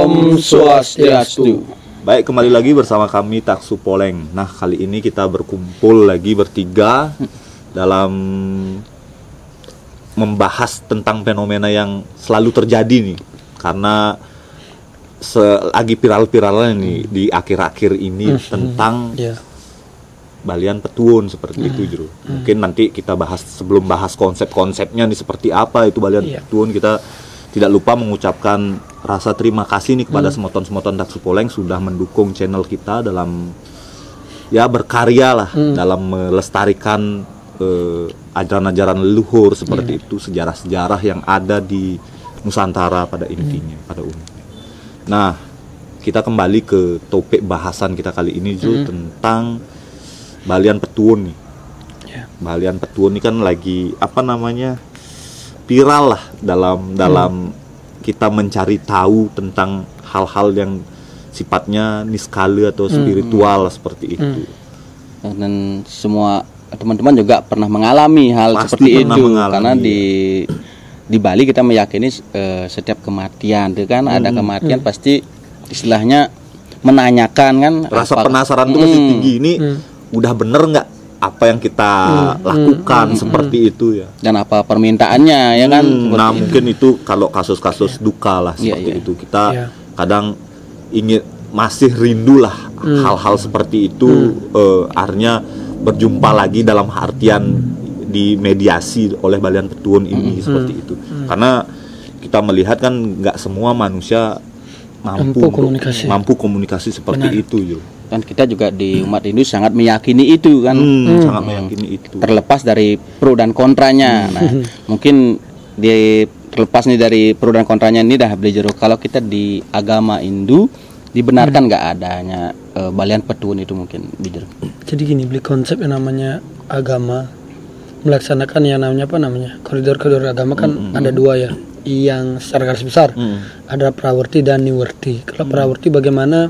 Om Swastiastu. Baik, kembali lagi bersama kami Taksu Poleng. Nah, kali ini kita berkumpul lagi bertiga dalam membahas tentang fenomena yang selalu terjadi nih. Karena lagi viral-viralnya nih di akhir-akhir ini tentang balian petuun seperti itu, Jero. Mungkin nanti kita bahas, sebelum bahas konsep-konsepnya nih seperti apa itu balian petuun, kita tidak lupa mengucapkan rasa terima kasih nih kepada semoton-semoton Taksu Poleng sudah mendukung channel kita dalam berkarya lah dalam melestarikan ajaran-ajaran leluhur seperti itu, sejarah-sejarah yang ada di Nusantara pada intinya, pada umumnya. Nah, kita kembali ke topik bahasan kita kali ini tentang balian petuun nih. Balian petuun ini kan lagi viral lah dalam kita mencari tahu tentang hal-hal yang sifatnya niskala atau spiritual seperti itu. Dan semua teman-teman juga pernah mengalami hal seperti itu, karena di Bali kita meyakini setiap kematian itu kan ada kematian pasti istilahnya menanyakan kan, rasa penasaran itu masih tinggi, ini udah bener nggak apa yang kita lakukan seperti itu ya, dan apa permintaannya ya kan. Nah, mungkin itu kalau kasus-kasus duka lah seperti itu kita kadang ingin, masih rindu lah hal-hal seperti itu, artinya berjumpa lagi dalam artian dimediasi oleh balian petuun ini seperti itu. Karena kita melihat kan nggak semua manusia mampu komunikasi seperti itu, Jero. Dan kita juga di umat Hindu sangat meyakini itu kan, sangat meyakini itu. Terlepas dari pro dan kontranya. Nah, mungkin terlepas nih dari pro dan kontranya ini dah beli Jero. Kalau kita di agama Hindu dibenarkan nggak adanya balian petuun itu mungkin beli Jero. Jadi gini, beli konsep yang namanya agama melaksanakan yang namanya koridor-koridor agama kan ada dua ya, yang secara garis besar ada prawerti dan niwerti. Kalau prawerti bagaimana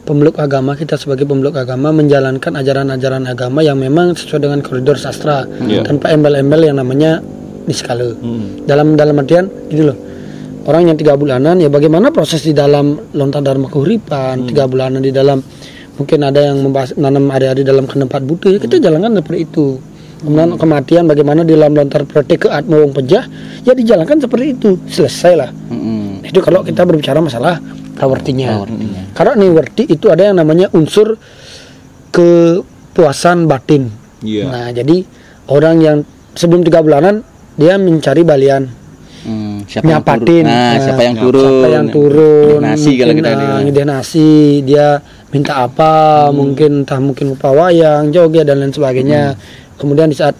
pemeluk agama, kita sebagai pemeluk agama menjalankan ajaran-ajaran agama yang memang sesuai dengan koridor sastra, tanpa embel-embel yang namanya niskala. Dalam artian gini loh, orang yang 3 bulanan ya bagaimana proses di dalam lontar dharma keuripan, 3 bulanan di dalam, mungkin ada yang membahas nanam hari-hari dalam kenempat butuh, ya kita jalankan seperti itu. Kemudian kematian bagaimana di dalam lontar praktek ke atma wong pejah, ya dijalankan seperti itu, selesai lah. Itu kalau kita berbicara masalah prawertinya. Karena niwerti itu ada yang namanya unsur kepuasan batin. Nah, jadi orang yang sebelum 3 bulanan dia mencari balian, nyapatin. Siapa yang turun? Nasi kalau kita nasi, dia minta apa? Mungkin lupa wayang, joget dan lain sebagainya. Kemudian di saat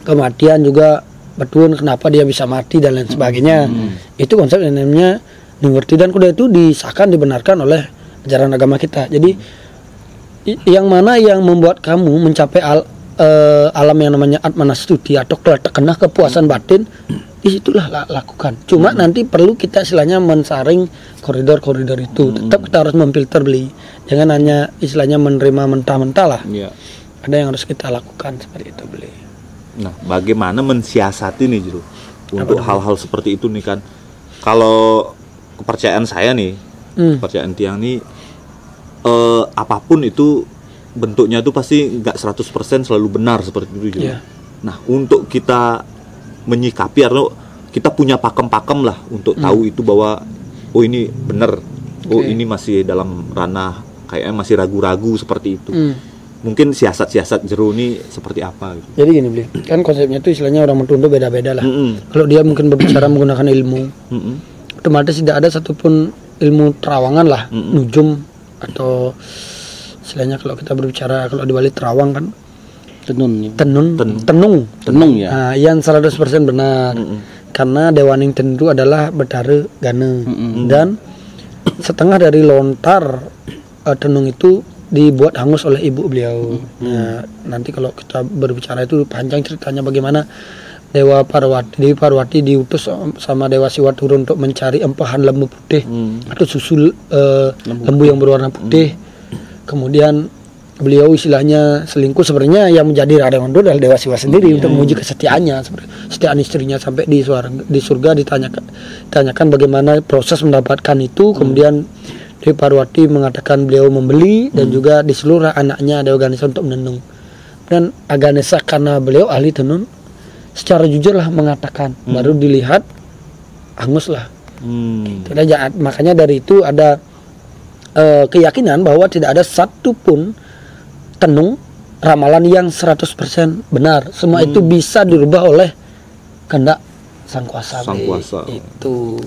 kematian juga betul kenapa dia bisa mati dan lain sebagainya. Itu konsep yang namanya niwerti, dan kuda itu disahkan, dibenarkan oleh ajaran agama kita. Jadi yang mana yang membuat kamu mencapai alam yang namanya atmanastuti atau terkena kepuasan batin, disitulah lakukan. Cuma nanti perlu kita istilahnya mensaring koridor-koridor itu. Tetap kita harus memfilter beli. Jangan hanya istilahnya menerima mentah-mentah lah. Ada yang harus kita lakukan seperti itu beli. Nah, bagaimana mensiasati nih, Jero, untuk hal-hal seperti itu nih kan? Kalau kepercayaan saya nih, kepercayaan tiang nih, apapun itu bentuknya itu pasti nggak 100% selalu benar seperti itu juga. Nah, untuk kita menyikapi, atau kita punya pakem-pakem lah untuk tahu itu bahwa oh ini benar, oh ini masih dalam ranah kayaknya masih ragu-ragu seperti itu. Mungkin siasat-siasat Jero ini seperti apa gitu. Jadi gini beli, kan konsepnya itu istilahnya orang mentundo beda-beda lah. Kalau dia mungkin berbicara menggunakan ilmu, otomatis tidak ada satupun ilmu terawangan lah, nujum atau istilahnya kalau kita berbicara kalau di Bali terawang kan tenung ya. Nah, yang 100% benar. Karena Dewaning Tendu adalah Betara Gana. Dan setengah dari lontar tenung itu dibuat hangus oleh ibu beliau. Nah, nanti kalau kita berbicara itu panjang ceritanya bagaimana Dewi Parwati diutus sama Dewa Siwa turun untuk mencari empahan lembu putih atau susu lembu yang berwarna putih. Kemudian beliau istilahnya selingkuh, sebenarnya yang menjadi radang mundur adalah Dewa Siwa sendiri untuk menguji kesetiaannya, kesetiaan istrinya sampai di surga ditanyakan bagaimana proses mendapatkan itu. Kemudian Dewi Parwati mengatakan beliau membeli dan juga di seluruh anaknya Dewa Ganesha untuk menenun. Dan Ganesha karena beliau ahli tenun secara jujur lah mengatakan, baru dilihat hangus lah. Gitu. Makanya dari itu ada keyakinan bahwa tidak ada satupun tenung ramalan yang 100% benar. Semua itu bisa dirubah oleh kehendak sang kuasa. Itu.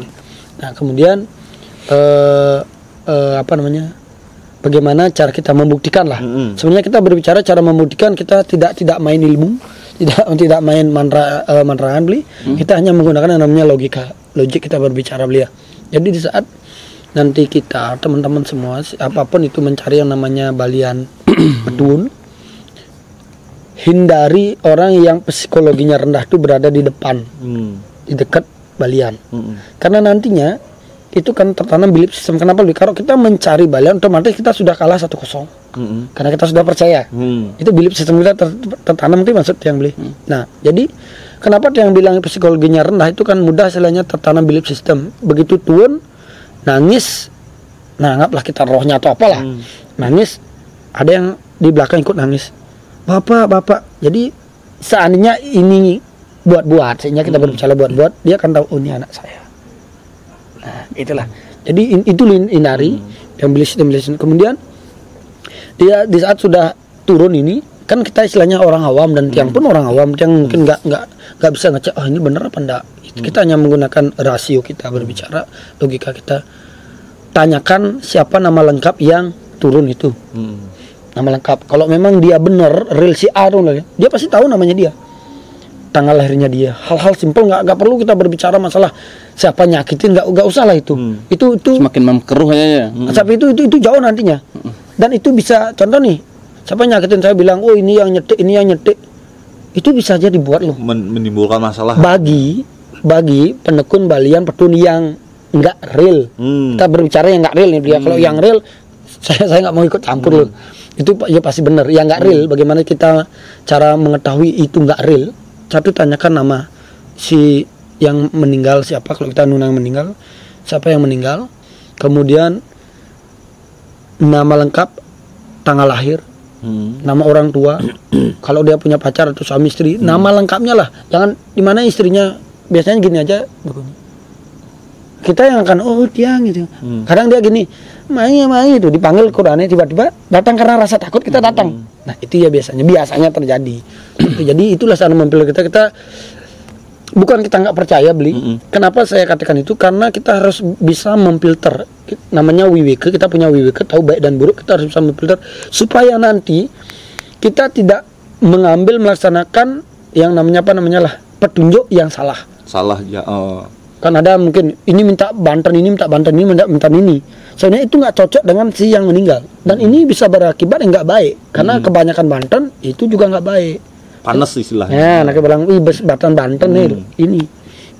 Nah, kemudian bagaimana cara kita membuktikan lah. Sebenarnya kita berbicara cara membuktikan, kita tidak main ilmu, tidak main mantra beli. Kita hanya menggunakan yang namanya logik kita berbicara beliau. Jadi di saat nanti kita teman-teman semua apapun itu mencari yang namanya balian petun, hindari orang yang psikologinya rendah itu berada di depan, di dekat balian, karena nantinya itu kan tertanam belief sistem. Kenapa? Kalau kita mencari balian otomatis kita sudah kalah 1-0, karena kita sudah percaya itu belief sistem kita tertanam, itu maksud yang beli. Nah, jadi kenapa yang bilang psikologinya rendah itu kan mudah istilahnya tertanam belief system. Begitu tuan nangis, nah anggaplah kita rohnya atau apalah, nangis, ada yang di belakang ikut nangis, bapak. Jadi seandainya ini buat-buat, sehingga kita berbicara buat-buat, dia akan tahu, oh ini anak saya. Nah, itulah. Jadi itu hindari yang beli sistem. Kemudian dia di saat sudah turun ini, kan kita istilahnya orang awam dan tiang pun orang awam yang mungkin nggak bisa ngecek, oh ini benar apa enggak. Kita hanya menggunakan rasio kita berbicara, logika kita. Tanyakan siapa nama lengkap yang turun itu. Nama lengkap. Kalau memang dia benar real si A, dia pasti tahu namanya dia, tanggal lahirnya dia. Hal-hal simpel, nggak perlu kita berbicara masalah siapa nyakitin, nggak usah lah itu. Itu semakin memkeruh ya. Tapi itu jauh nantinya. Dan itu bisa, contoh nih, siapa nyakitin saya bilang, oh ini yang nyetik, itu bisa aja dibuat loh. Menimbulkan masalah. Bagi penekun balian petun yang nggak real, kita berbicara yang nggak real nih dia. Kalau yang real, saya nggak mau ikut campur loh. Itu ya pasti benar. Yang nggak real, bagaimana kita cara mengetahui itu nggak real? Satu, tanyakan nama si yang meninggal siapa. Kalau kita nunang meninggal, siapa yang meninggal? Kemudian nama lengkap, tanggal lahir, nama orang tua. Kalau dia punya pacar atau suami istri, nama lengkapnya lah. Jangan di mana istrinya. Biasanya gini aja, kita yang akan tiang gitu. Kadang dia gini, main itu dipanggil Qurannya, tiba-tiba datang karena rasa takut, kita datang. Nah itu ya biasanya terjadi. Jadi itulah cara memfilter kita bukan kita nggak percaya beli. Kenapa saya katakan itu? Karena kita harus bisa memfilter. Namanya wiwike, kita punya wiwike, tahu baik dan buruk. Kita harus bisa memfilter supaya nanti kita tidak melaksanakan yang namanya petunjuk yang salah ya. Kan ada mungkin ini minta Banten, ini minta ini. Soalnya itu nggak cocok dengan si yang meninggal, dan ini bisa berakibat yang nggak baik, karena kebanyakan Banten itu juga nggak baik. Panas istilahnya. Ya, mereka bilang, Banten nih ini.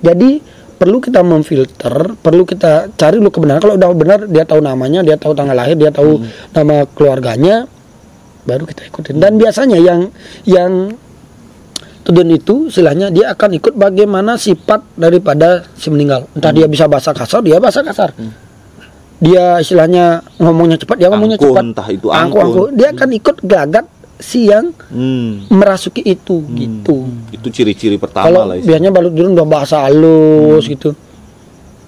Jadi perlu kita memfilter, perlu kita cari dulu kebenaran. Kalau udah benar, dia tahu namanya, dia tahu tanggal lahir, dia tahu nama keluarganya, baru kita ikutin. Dan biasanya yang tudun itu istilahnya dia akan ikut bagaimana sifat daripada si meninggal. Entah dia bisa bahasa kasar, dia bahasa kasar. Dia istilahnya ngomongnya cepat, dia ngomongnya cepat. Entah itu angkun. Dia akan ikut gelagat si yang merasuki itu gitu. Itu ciri-ciri pertama kalau lah. Kalau biasanya balut turun udah bahasa halus gitu.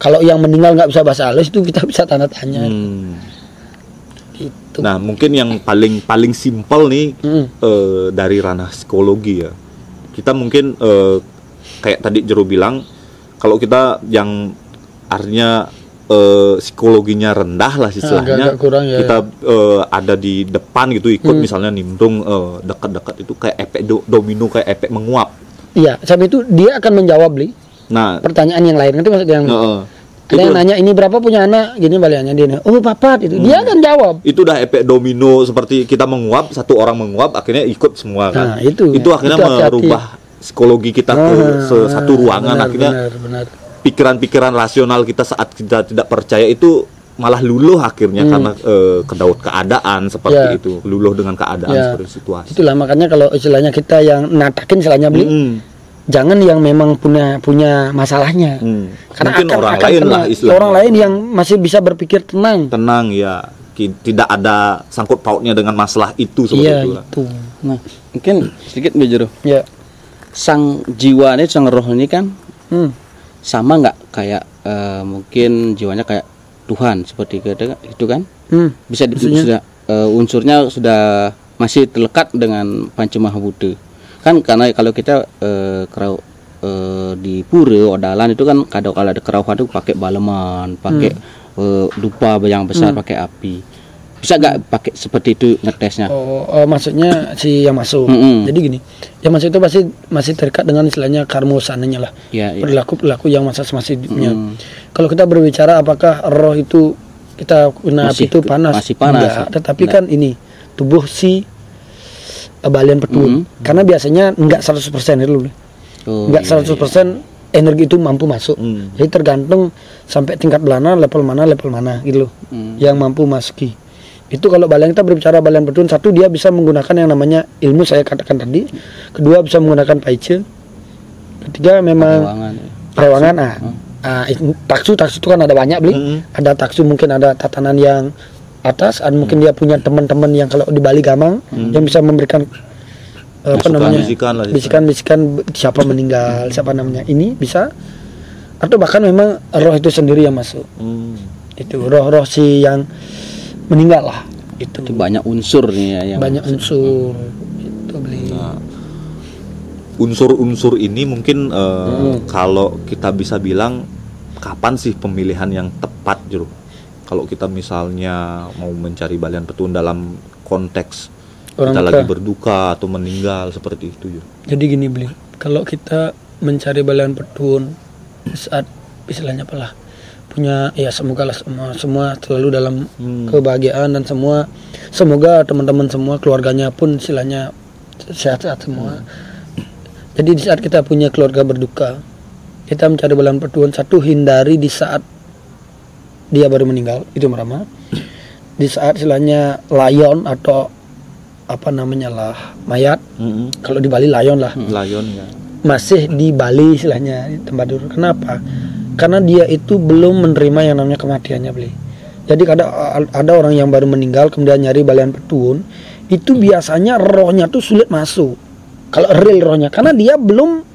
Kalau yang meninggal nggak bisa bahasa halus, itu kita bisa tanda tanya. Gitu. Nah, mungkin yang paling simpel nih dari ranah psikologi ya. Kita mungkin kayak tadi Jero bilang, kalau kita yang artinya psikologinya rendah lah istilahnya, kita ada di depan gitu ikut misalnya nimbrung dekat-dekat, itu kayak efek domino, kayak efek menguap. Iya, sampai itu dia akan menjawab Nah, pertanyaan yang lain, nanti maksudnya yang ada yang nanya ini berapa punya anak, gini baliannya dia, papat itu, dia akan jawab. Itu udah efek domino, seperti kita menguap, satu orang menguap akhirnya ikut semua kan. Nah, itu akhirnya merubah psikologi kita ke satu ruangan, akhirnya benar. Pikiran-pikiran rasional kita saat kita tidak percaya itu malah luluh akhirnya karena kedaut keadaan seperti itu, luluh dengan keadaan seperti situasi. Itulah makanya kalau istilahnya kita yang natakin istilahnya beli, jangan yang memang punya masalahnya. Karena mungkin orang lain lah istilahnya. Orang lain yang masih bisa berpikir tenang ya, tidak ada sangkut pautnya dengan masalah itu seperti itu. Itu. Nah, mungkin sedikit bejero. Ya. Sang jiwa ini, sang roh ini kan sama nggak kayak mungkin jiwanya kayak Tuhan seperti itu kan? Bisa sudah unsurnya sudah masih terlekat dengan Pancamahabhuta. Kan karena kalau kita di pura odalan itu kan kalau ada kerauhan itu pakai baleman, pakai dupa yang besar, pakai api. Bisa nggak pakai seperti itu ngetesnya? Maksudnya si yang masuk. Jadi gini, yang masuk itu pasti masih terikat dengan istilahnya karma sananya lah. Perilaku yang masih hidupnya. Kalau kita berbicara apakah roh itu kita kena api itu panas? Masih panas. Enggak, tetapi kan ini tubuh si balian petun. Karena biasanya enggak 100% itu. Enggak 100% energi itu mampu masuk. Jadi tergantung sampai tingkat level mana gitu loh. Yang mampu masuki. Itu kalau balian, kita berbicara balian petun, satu dia bisa menggunakan yang namanya ilmu saya katakan tadi, kedua bisa menggunakan paice, ketiga memang perewangan. Taksu itu kan ada banyak beli, ada taksu mungkin ada tatanan yang atas, ada mungkin dia punya teman-teman yang kalau di Bali gamang yang bisa memberikan bisikan siapa meninggal, siapa namanya, ini bisa, atau bahkan memang roh itu sendiri yang masuk. Itu roh-roh si yang meninggal lah. Itu banyak unsur nih ya, yang banyak unsur itu beli. Unsur-unsur ini mungkin kalau kita bisa bilang kapan sih pemilihan yang tepat, Jero? Kalau kita misalnya mau mencari balian petun dalam konteks kita lagi berduka atau meninggal seperti itu, Jero. Jadi gini beli, kalau kita mencari balian petun saat istilahnya apalah punya, ya semoga lah semua selalu dalam kebahagiaan, dan semoga teman-teman semua keluarganya pun istilahnya sehat-sehat semua. Jadi di saat kita punya keluarga berduka, kita mencari balian petun, satu hindari di saat dia baru meninggal, itu pertama. Di saat istilahnya layon atau apa namanya lah mayat, kalau di Bali layon lah, layon ya, masih di Bali istilahnya di tempat dulu. Kenapa? Karena dia itu belum menerima yang namanya kematiannya beli. Jadi ada orang yang baru meninggal kemudian nyari balian petun, itu biasanya rohnya tuh sulit masuk. Kalau real rohnya, karena dia belum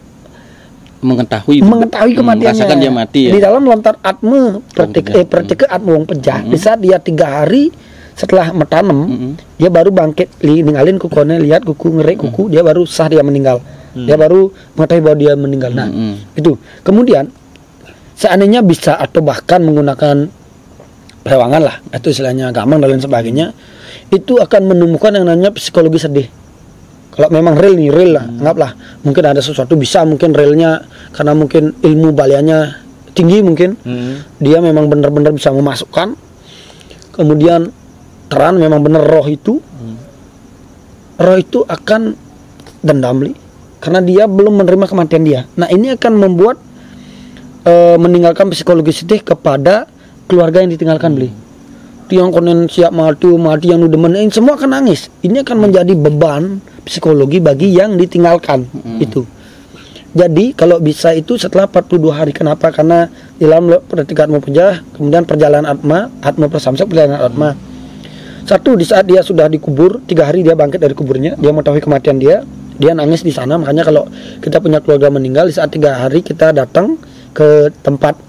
mengetahui kematiannya. Dia mati ya. Di dalam lontar atme pertike atme wong pejah. Di saat dia 3 hari setelah metanem, dia baru bangkit ninggalin kukone, lihat kuku ngerik kuku, dia baru sah dia meninggal. Dia baru mengetahui bahwa dia meninggal. Nah, itu. Kemudian seandainya bisa atau bahkan menggunakan perewangan lah, atau istilahnya gamang dan lain sebagainya, itu akan menemukan yang namanya psikologi sedih. Kalau memang real lah, anggaplah mungkin ada sesuatu, bisa mungkin realnya karena mungkin ilmu baliannya tinggi mungkin, dia memang benar-benar bisa memasukkan, kemudian terang memang benar roh itu akan dendam karena dia belum menerima kematian dia. Nah ini akan membuat meninggalkan psikologi sedih kepada keluarga yang ditinggalkan yang konen siap mati yang udah menein semua akan nangis. Ini akan menjadi beban psikologi bagi yang ditinggalkan itu. Jadi kalau bisa itu setelah 42 hari. Kenapa? Karena di dalam pertigaan atma pejah, kemudian perjalanan atma persamsak, perjalanan atma. Satu, di saat dia sudah dikubur 3 hari dia bangkit dari kuburnya, dia mengetahui kematian dia nangis di sana. Makanya kalau kita punya keluarga meninggal, di saat 3 hari kita datang ke tempat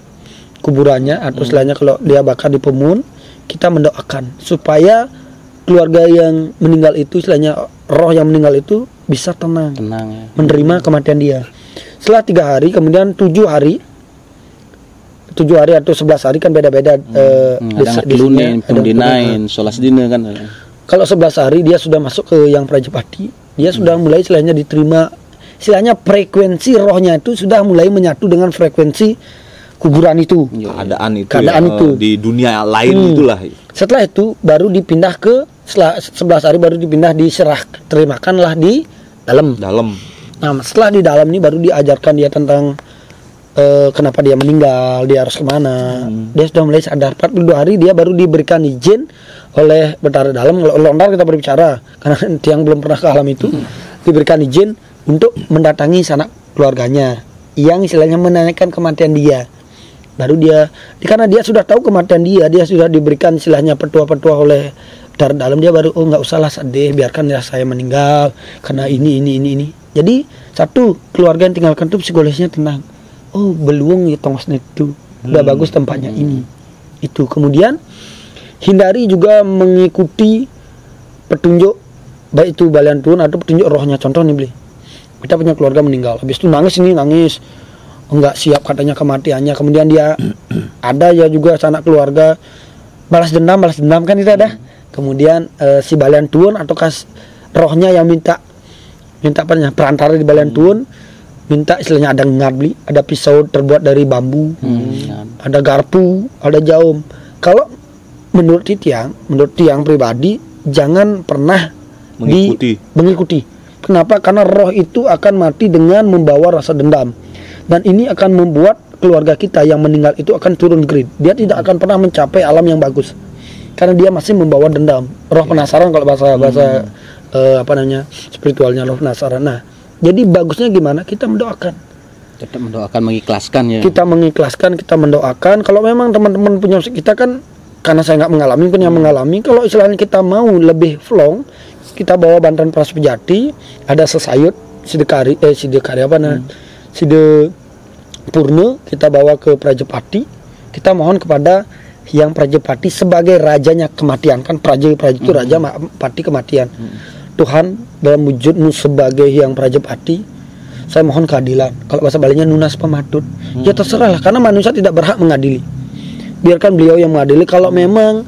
kuburannya, atau istilahnya kalau dia bakar di pemun, kita mendoakan supaya keluarga yang meninggal itu, istilahnya roh yang meninggal itu bisa tenang ya, menerima kematian dia. Setelah 3 hari, kemudian 7 hari atau 11 hari kan beda-beda. kan. Kalau 11 hari dia sudah masuk ke yang Prajapati, dia sudah mulai istilahnya diterima, istilahnya frekuensi rohnya itu sudah mulai menyatu dengan frekuensi kuburan itu, keadaan itu di dunia lain itulah. Setelah itu baru dipindah ke, setelah 11 hari baru dipindah diserah terimakanlah di dalam. Nah setelah di dalam ini baru diajarkan dia tentang kenapa dia meninggal, dia harus kemana. Dia sudah mulai sadar. 42 hari dia baru diberikan izin oleh Betara Dalam. Kalau lontar kita berbicara, karena yang belum pernah ke alam itu, diberikan izin untuk mendatangi sanak keluarganya yang istilahnya menanyakan kematian dia. Baru dia, karena dia sudah tahu kematian dia sudah diberikan istilahnya petua-petua oleh Betara Dalam, dia baru, oh nggak usahlah sedih, biarkan ya saya meninggal karena ini. Jadi satu, keluarga yang tinggalkan itu psikologisnya tenang. Oh beluang ya tongos itu udah bagus tempatnya ini itu. Kemudian hindari juga mengikuti petunjuk baik itu balian tuan atau petunjuk rohnya. Contoh nih Bli, kita punya keluarga meninggal, habis itu nangis enggak siap katanya kematiannya, kemudian dia ada ya juga sanak keluarga balas dendam kan itu ada. Kemudian si balian tuan atau rohnya yang minta perantara di balian tuan, minta istilahnya ada ngabli, ada pisau terbuat dari bambu, ada garpu, ada jaum. Kalau menurut tiang pribadi jangan pernah mengikuti. Kenapa? Karena roh itu akan mati dengan membawa rasa dendam, dan ini akan membuat keluarga kita yang meninggal itu akan turun grade. Dia tidak akan pernah mencapai alam yang bagus karena dia masih membawa dendam. Roh penasaran kalau bahasa spiritualnya, roh penasaran. Nah, jadi bagusnya gimana? Kita mendoakan. Tetap mendoakan, mengikhlaskan ya. Kita mengikhlaskan, kita mendoakan. Kalau memang teman-teman punya, kita kan, karena saya nggak mengalami, pun yang mengalami. Kalau istilahnya kita mau lebih flong, kita bawa bantuan Praspejati, ada sesayut, side Purna, kita bawa ke Prajepati. Kita mohon kepada yang Prajepati sebagai rajanya kematian, kan Praja itu raja, Pati kematian. Tuhan, dalam wujudmu sebagai yang Prajepati, saya mohon keadilan. Kalau bahasa Balinya nunas pematut. Ya terserahlah, karena manusia tidak berhak mengadili. Biarkan beliau yang mengadili. Kalau memang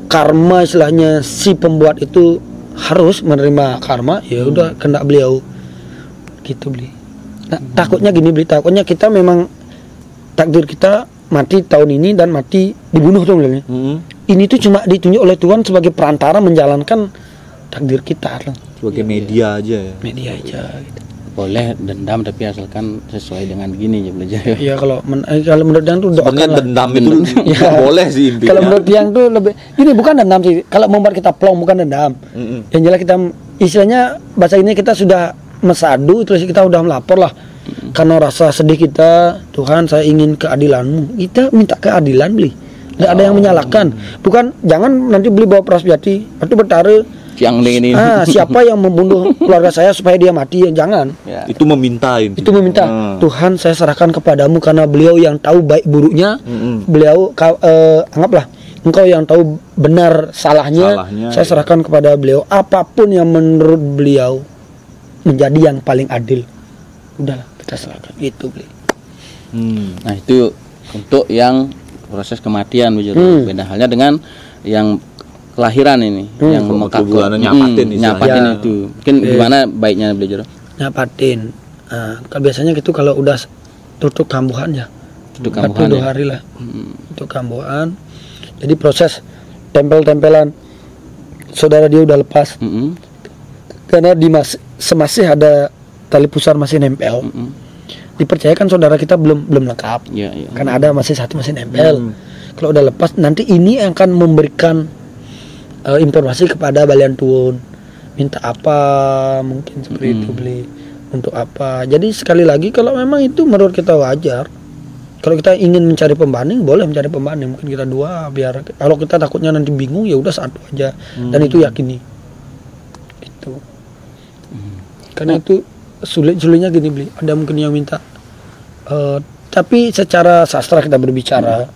karma istilahnya si pembuat itu harus menerima karma, ya udah kena beliau. Gitu Beli. Nah, takutnya gini Beli, takutnya kita memang takdir kita mati tahun ini dan mati dibunuh tuh Beli. Ini tuh cuma ditunjuk oleh Tuhan sebagai perantara menjalankan takdir kita sebagai media aja ya. Media aja gitu. Boleh dendam tapi asalkan sesuai dengan gini ya belajar. Iya, kalau menurut yang tuh sebenarnya dendam itu ya boleh sih intinya. Kalau menurut yang tuh lebih ini bukan dendam sih. Kalau membuat kita plong bukan dendam. Yang jelas kita istilahnya bahasa ini kita sudah mesadu, terus kita udah melapor lah. Karena rasa sedih kita, Tuhan saya ingin keadilanmu. Kita minta keadilan Beli. Enggak ada yang menyalahkan. Bukan, jangan nanti Beli bawa Praspejati atau Betara yang ini. Siapa yang membunuh keluarga saya supaya dia mati? Jangan. Ya. Itu meminta. Tuhan, saya serahkan kepadamu karena beliau yang tahu baik buruknya. Beliau anggaplah engkau yang tahu benar salahnya. Saya serahkan kepada beliau. Apapun yang menurut beliau menjadi yang paling adil, udahlah kita serahkan. Itu beli. Nah itu untuk yang proses kematian, beda halnya dengan yang kelahiran ini, yang nyapatin itu. Mungkin gimana baiknya belajar? Nyapatin. Kalau biasanya gitu kalau udah tutup kambuhan ya. 42 hari lah. Tutup kambuhan. Jadi proses tempel-tempelan saudara dia udah lepas. Karena di semasih ada tali pusar masih nempel. Dipercayakan saudara kita belum lengkap. Karena ada masih satu masih nempel. Kalau udah lepas nanti ini akan memberikan informasi kepada balian tuan, minta apa, mungkin seperti itu Beli, untuk apa. Jadi sekali lagi kalau memang itu menurut kita wajar, kalau kita ingin mencari pembanding boleh mencari pembanding, mungkin kita dua, biar kalau kita takutnya nanti bingung ya udah satu aja. Dan itu yakini itu karena itu sulitnya gini Beli, ada mungkin yang minta tapi secara sastra kita berbicara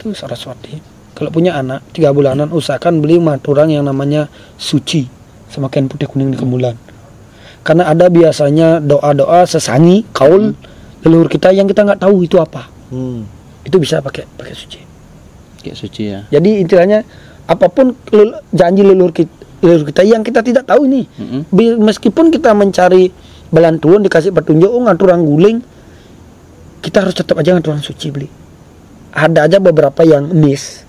itu Saraswati kalau punya anak 3 bulanan usahakan beli maturang yang namanya suci sama kain putih kuning di kemulan. Karena ada biasanya doa-doa sesangi kaul leluhur kita yang kita nggak tahu itu apa. Itu bisa pakai suci. Kayak suci ya. Jadi intinya apapun janji leluhur kita yang kita tidak tahu ini. Meskipun kita mencari bantuan dikasih petunjuk ngaturang guling, kita harus tetap aja ngaturang suci beli. Ada aja beberapa yang miss.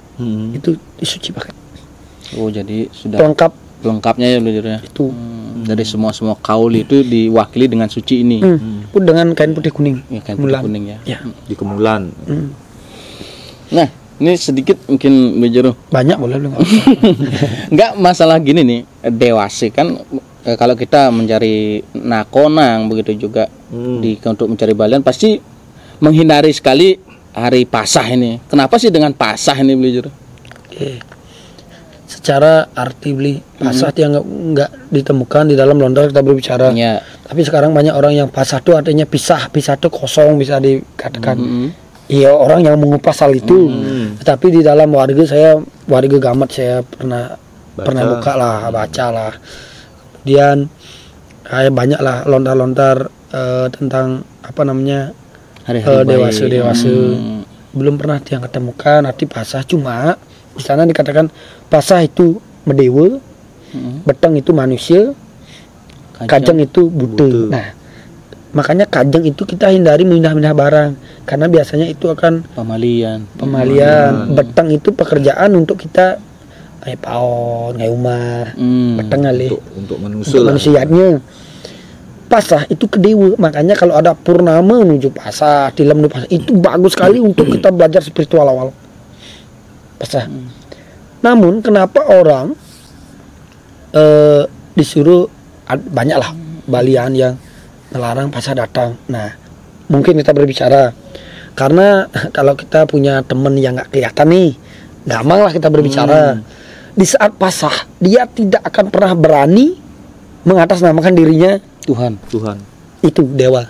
Itu disuci pakai. Oh jadi sudah lengkapnya ya belajarnya. Itu Dari semua kaul itu diwakili dengan suci ini. Dengan kain putih kuning. Ya, kain putih kuning ya. Di Kemulan. Nah, ini sedikit mungkin Bejero. Banyak boleh belum? Enggak, masalah gini nih, dewasa kan kalau kita mencari nakonang begitu juga untuk mencari balian pasti menghindari sekali hari Pasah ini. Kenapa sih dengan Pasah ini Bejero? Secara arti beli Pasah yang nggak ditemukan di dalam Londar kita berbicara. Tapi sekarang banyak orang yang Pasah itu artinya pisah itu kosong bisa dikatakan. Iya, orang yang mengupas hal itu. Tapi di dalam warga Gamat saya pernah baca lah. Kemudian kayak banyak lah lontar-lontar tentang apa namanya dewasa belum pernah yang ketemukan arti Pasah. Cuma di sana dikatakan Pasah itu medewa, beteng itu manusia, kajang itu buta. Nah, makanya kajang itu kita hindari mindah-mindah barang karena biasanya itu akan pemalian. Beteng itu pekerjaan untuk kita kayak paon, kayak rumah, beteng kali untuk manusianya. Pasah itu kedewa, makanya kalau ada purnama menuju Pasah, tilam menuju Pasah itu bagus sekali untuk kita belajar spiritual awal. Pasah. Namun kenapa orang disuruh banyaklah balian yang melarang Pasah datang. Nah, mungkin kita berbicara karena kalau kita punya teman yang nggak kelihatan nih, gampang lah kita berbicara. Di saat Pasah dia tidak akan pernah berani mengatasnamakan dirinya Tuhan. Itu dewa.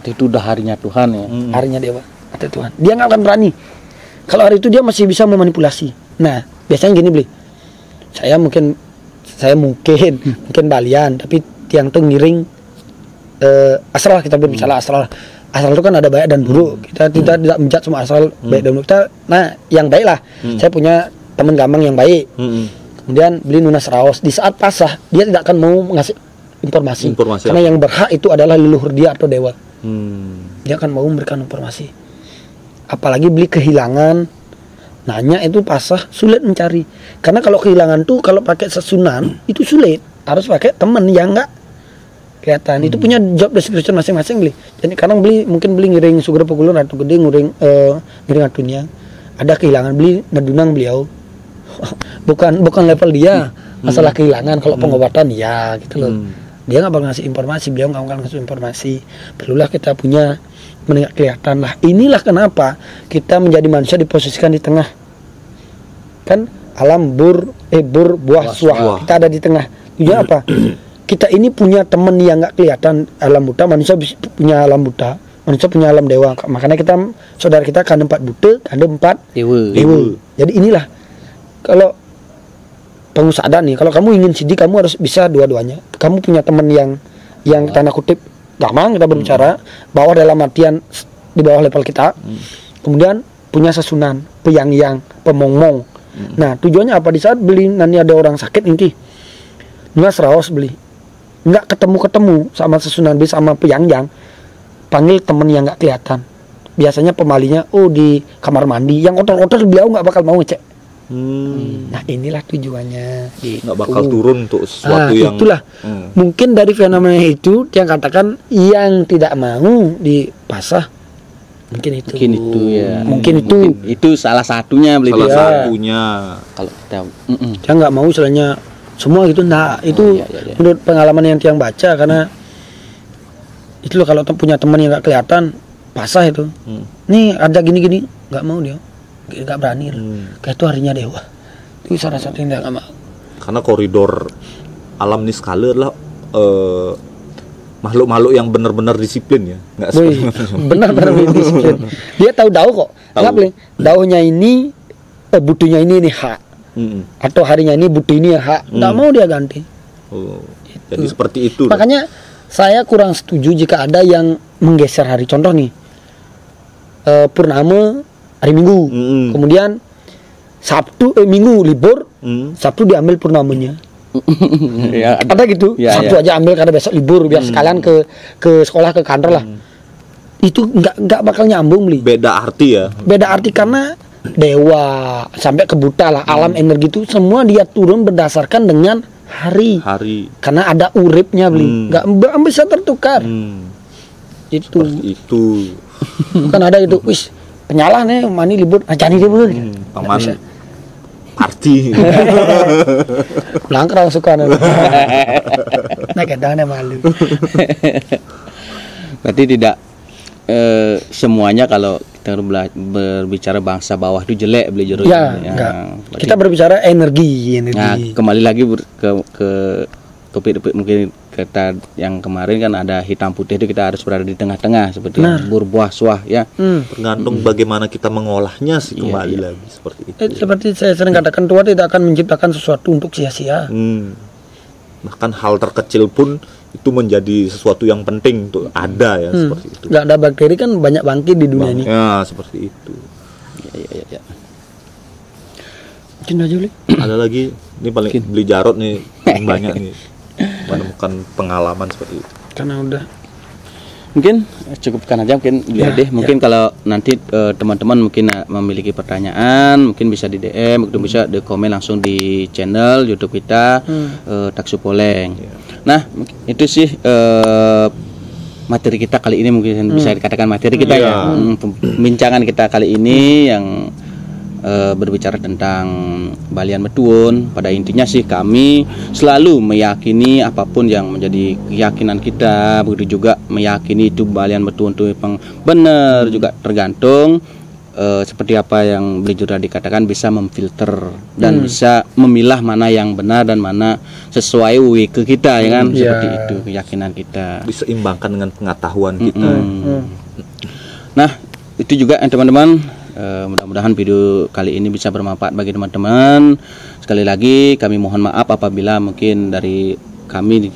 Itu udah harinya Tuhan ya. Harinya dewa atau Tuhan. Dia nggak akan berani. Kalau hari itu dia masih bisa memanipulasi. Nah, biasanya gini beli. Saya mungkin balian, tapi tiang tuh ngiring asral. Kita berbicara asral. Asral itu kan ada baik dan buruk. Kita tidak menjat semua asral baik dan buruk. Yang baik lah. Saya punya teman gampang yang baik. Kemudian beli nunas raos. Di saat Pasah dia tidak akan mau ngasih informasi. Karena yang berhak itu adalah leluhur dia atau dewa. Dia akan mau memberikan informasi. Apalagi beli kehilangan, nanya itu Pasah sulit mencari. Karena kalau kehilangan tuh kalau pakai sesunan itu sulit. Harus pakai teman yang enggak kelihatan. Itu punya job description masing-masing beli. Jadi kadang mungkin beli ngiring sugar pegulun atau gede ngiring atunya. Ada kehilangan beli nadunang beliau. bukan level dia. Masalah kehilangan kalau pengobatan ya gitu loh. Dia nggak bakal ngasih informasi, beliau nggak bakal ngasih informasi. Perlulah kita punya menengah kelihatan lah. Inilah kenapa kita menjadi manusia diposisikan di tengah. Kan alam buah suah. Kita ada di tengah. Tujuan apa? Kita ini punya teman yang nggak kelihatan alam buta. Manusia punya alam buta. Manusia punya alam dewa. Makanya saudara kita kandung 4 buta, kandung 4 dewa. Jadi inilah kalau pengusaha nih, kalau kamu ingin sidik kamu harus bisa dua-duanya. Kamu punya teman yang tanda kutip gampang kita berbicara, bawah dalam artian di bawah level kita. Kemudian punya sesunan, peyang-yang, pemong-mong. Nah, tujuannya apa? Di saat beli nanti ada orang sakit inti. Nuas raos beli. Enggak ketemu sama sesunan bis sama peyang-yang. Panggil teman yang enggak kelihatan. Biasanya pemalinya di kamar mandi. Yang kotor-kotor beliau enggak bakal mau cek. Nah, inilah tujuannya. Nggak bakal turun untuk sesuatu yang itulah. Mungkin dari fenomena itu yang katakan yang tidak mau di Pasah mungkin itu ya. Mungkin itu salah satunya beli. Satunya kalau kita saya nggak mau istilahnya semua gitu. Nah, itu menurut pengalaman yang tiang baca, karena itu loh kalau punya teman yang nggak kelihatan Pasah itu. Nih ada gini-gini nggak mau dia. Gak berani kayak itu harinya dewa. Itu salah satu yang gak mau. Karena koridor alam ini skala adalah makhluk-makhluk yang benar-benar disiplin ya. Benar-benar disiplin. Dia tahu kok. Nggak boleh. Daunya ini butuhnya ini hak. Atau harinya ini butuh ini hak. Nggak mau dia ganti. Jadi seperti itu. Makanya saya kurang setuju jika ada yang menggeser hari. Contoh nih, purnama hari Minggu, kemudian Minggu libur, Sabtu diambil purnamanya. Ya, ada gitu, Sabtu aja ambil karena besok libur biar sekalian ke sekolah ke kantor lah. Itu nggak bakal nyambung beli. Beda arti ya. Beda arti karena dewa sampai ke buta lah, alam energi itu semua dia turun berdasarkan dengan hari. Karena ada uripnya beli, nggak bisa tertukar. Itu. Kan ada itu, wis penyalah nih, mani libur, ajani libur. Paman party. Langkrang suka nih. Nah kadang malu. Berarti tidak semuanya kalau kita berbicara bangsa bawah itu jelek beli jeruk. Ya, enggak. Kita berbicara energi. Nah, kembali lagi ke topik mungkin kita yang kemarin kan ada hitam putih itu kita harus berada di tengah-tengah seperti berbuah suah ya. Tergantung bagaimana kita mengolahnya sih kembali lagi seperti itu. Seperti saya sering katakan, Tuhan tidak akan menciptakan sesuatu untuk sia-sia. Bahkan hal terkecil pun itu menjadi sesuatu yang penting untuk ada ya seperti itu. Nggak ada bakteri kan banyak bangkit di dunia ini. Ya seperti itu. Ya. Mungkin aja Li. Ada lagi ini paling beli Jarot nih paling banyak nih menemukan pengalaman seperti itu. Karena udah mungkin cukupkan aja mungkin deh mungkin kalau nanti teman-teman mungkin memiliki pertanyaan mungkin bisa di DM, mungkin bisa di komen langsung di channel YouTube kita Taksu Poleng. Nah itu sih materi kita kali ini, mungkin bisa dikatakan materi kita ya, pembincangan kita kali ini yang berbicara tentang Balian Metuun. Pada intinya sih kami selalu meyakini apapun yang menjadi keyakinan kita, begitu juga meyakini itu Balian Metuun itu memang benar, juga tergantung seperti apa yang beli sudah dikatakan, bisa memfilter dan bisa memilah mana yang benar dan mana sesuai ke kita ya kan, seperti itu keyakinan kita, diseimbangkan dengan pengetahuan kita. Nah itu juga teman-teman, mudah-mudahan video kali ini bisa bermanfaat bagi teman-teman. Sekali lagi kami mohon maaf apabila mungkin dari kami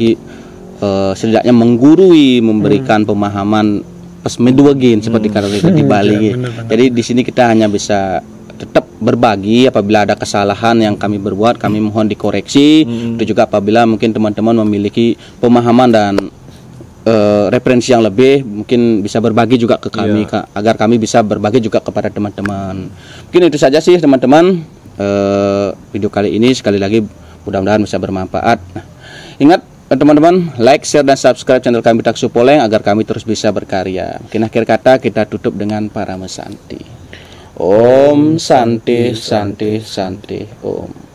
setidaknya menggurui, memberikan pemahaman pesmeduagin seperti kalau kita di Bali. Jadi di sini kita hanya bisa tetap berbagi. Apabila ada kesalahan yang kami berbuat, kami mohon dikoreksi. Itu juga apabila mungkin teman-teman memiliki pemahaman dan referensi yang lebih, mungkin bisa berbagi juga ke kami, agar kami bisa berbagi juga kepada teman-teman. Mungkin itu saja sih teman-teman, video kali ini. Sekali lagi mudah-mudahan bisa bermanfaat. Nah, ingat teman-teman, like, share, dan subscribe channel kami Taksu Poleng agar kami terus bisa berkarya. Mungkin akhir kata kita tutup dengan Parama Santi. Om Santi Santi Santi Om.